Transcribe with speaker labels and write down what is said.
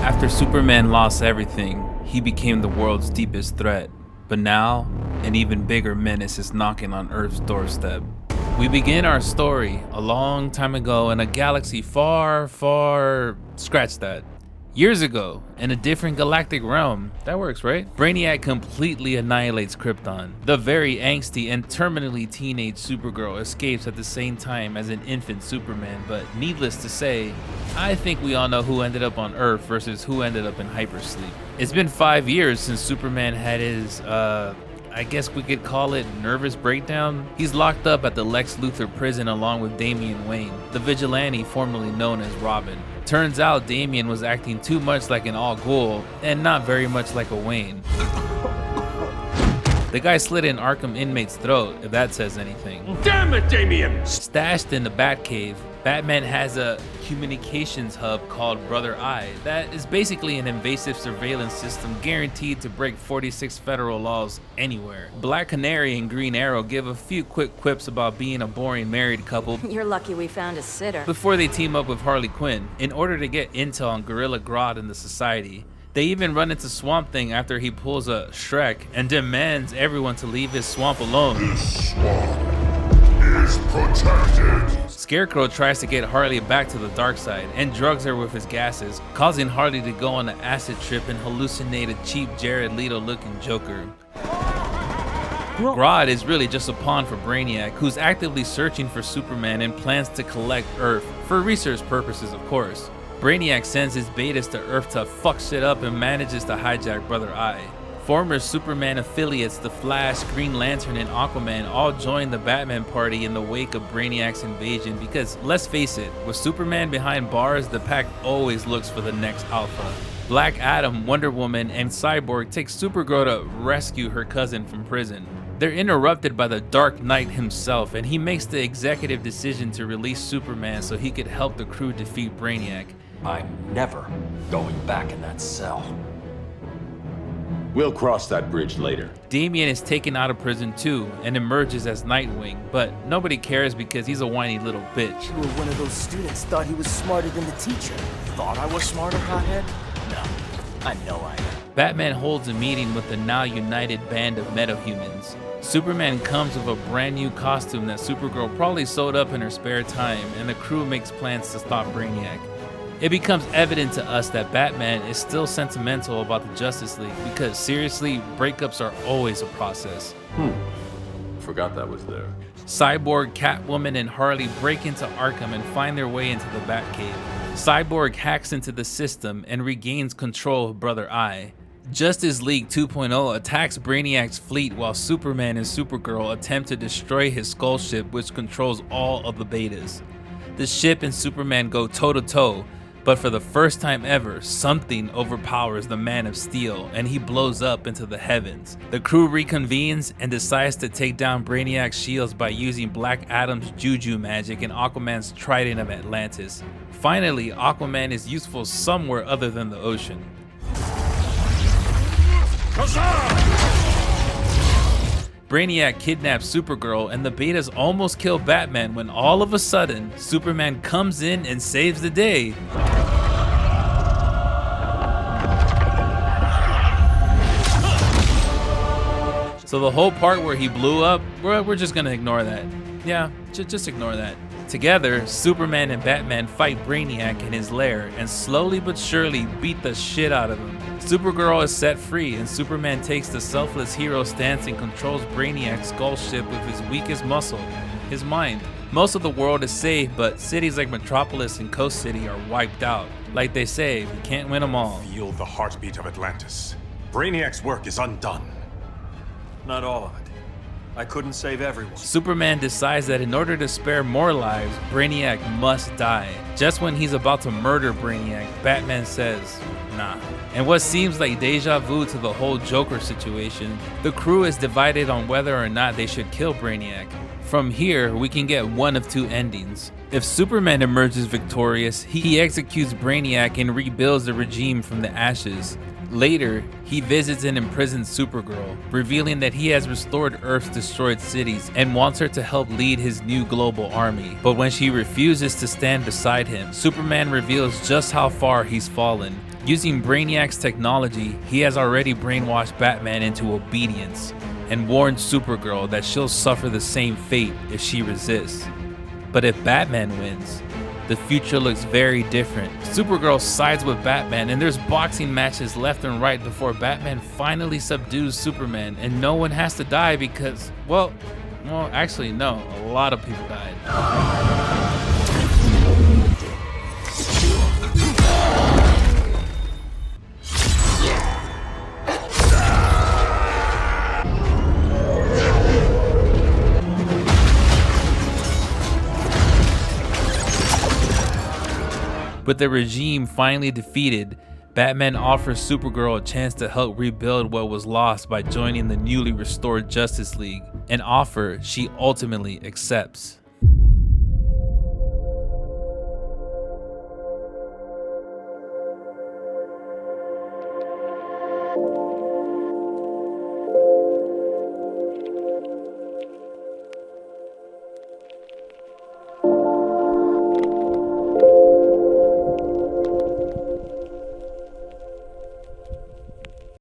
Speaker 1: After Superman lost everything, he became the world's deepest threat. But now, an even bigger menace is knocking on Earth's doorstep. We begin our story a long time ago in a galaxy far, scratch that, years ago, in a different galactic realm. That works, right? Brainiac completely annihilates Krypton. The very angsty and terminally teenage Supergirl escapes at the same time as an infant Superman, but needless to say, I think we all know who ended up on Earth versus who ended up in hypersleep. It's been 5 years since Superman had his, I guess we could call it nervous breakdown. He's locked up at the Lex Luthor prison along with Damian Wayne, the vigilante formerly known as Robin. Turns out Damian was acting too much like an Al Ghul and not very much like a Wayne. The guy slit an Arkham inmate's throat, if that says anything.
Speaker 2: Damn it, Damian!
Speaker 1: Stashed in the Batcave, Batman has a communications hub called Brother Eye that is basically an invasive surveillance system guaranteed to break 46 federal laws anywhere. Black Canary and Green Arrow give a few quick quips about being a boring married couple.
Speaker 3: You're lucky we found a sitter.
Speaker 1: Before they team up with Harley Quinn in order to get intel on Gorilla Grodd and the Society. They even run into Swamp Thing after he pulls a Shrek and demands everyone to leave his swamp alone.
Speaker 4: This swamp is protected.
Speaker 1: Scarecrow tries to get Harley back to the dark side and drugs her with his gases, causing Harley to go on an acid trip and hallucinate a cheap Jared Leto looking Joker. Grodd is really just a pawn for Brainiac, who's actively searching for Superman and plans to collect Earth, for research purposes of course. Brainiac sends his betas to Earth to fuck shit up and manages to hijack Brother Eye. Former Superman affiliates, The Flash, Green Lantern, and Aquaman all join the Batman party in the wake of Brainiac's invasion because, let's face it, with Superman behind bars, the pack always looks for the next alpha. Black Adam, Wonder Woman, and Cyborg take Supergirl to rescue her cousin from prison. They're interrupted by the Dark Knight himself, and he makes the executive decision to release Superman so he could help the crew defeat Brainiac.
Speaker 2: I'm never going back in that cell. We'll cross that bridge later.
Speaker 1: Damian is taken out of prison too and emerges as Nightwing, but nobody cares because he's a whiny little bitch.
Speaker 5: You were one of those students thought he was smarter than the teacher.
Speaker 6: Thought I was smarter, hothead? No, I know I am.
Speaker 1: Batman holds a meeting with the now united band of metahumans. Superman comes with a brand new costume that Supergirl probably sewed up in her spare time, and the crew makes plans to stop Brainiac. It becomes evident to us that Batman is still sentimental about the Justice League because seriously, breakups are always a process.
Speaker 2: Forgot that was there.
Speaker 1: Cyborg, Catwoman, and Harley break into Arkham and find their way into the Batcave. Cyborg hacks into the system and regains control of Brother Eye. Justice League 2.0 attacks Brainiac's fleet while Superman and Supergirl attempt to destroy his skull ship, which controls all of the betas. The ship and Superman go toe-to-toe, but for the first time ever, something overpowers the Man of Steel and he blows up into the heavens. The crew reconvenes and decides to take down Brainiac's shields by using Black Adam's Juju magic and Aquaman's Trident of Atlantis. Finally, Aquaman is useful somewhere other than the ocean. Brainiac kidnaps Supergirl and the betas almost kill Batman when all of a sudden, Superman comes in and saves the day. So the whole part where he blew up, we're just gonna ignore that. Yeah, just ignore that. Together, Superman and Batman fight Brainiac in his lair and slowly but surely beat the shit out of him. Supergirl is set free and Superman takes the selfless hero stance and controls Brainiac's skull ship with his weakest muscle, his mind. Most of the world is saved, but cities like Metropolis and Coast City are wiped out. Like they say, we can't win them all.
Speaker 4: Feel the heartbeat of Atlantis. Brainiac's work is undone.
Speaker 6: Not all of it. I couldn't save everyone.
Speaker 1: Superman decides that in order to spare more lives, Brainiac must die. Just when he's about to murder Brainiac, Batman says, nah. And what seems like deja vu to the whole Joker situation, the crew is divided on whether or not they should kill Brainiac. From here, we can get one of two endings. If Superman emerges victorious, he executes Brainiac and rebuilds the regime from the ashes. Later, he visits and imprisons Supergirl, revealing that he has restored Earth's destroyed cities and wants her to help lead his new global army. But when she refuses to stand beside him, Superman reveals just how far he's fallen. Using Brainiac's technology, he has already brainwashed Batman into obedience and warns Supergirl that she'll suffer the same fate if she resists. But if Batman wins, the future looks very different. Supergirl sides with Batman, and there's boxing matches left and right before Batman finally subdues Superman, and no one has to die because, well, actually no, a lot of people died. With the regime finally defeated, Batman offers Supergirl a chance to help rebuild what was lost by joining the newly restored Justice League, an offer she ultimately accepts.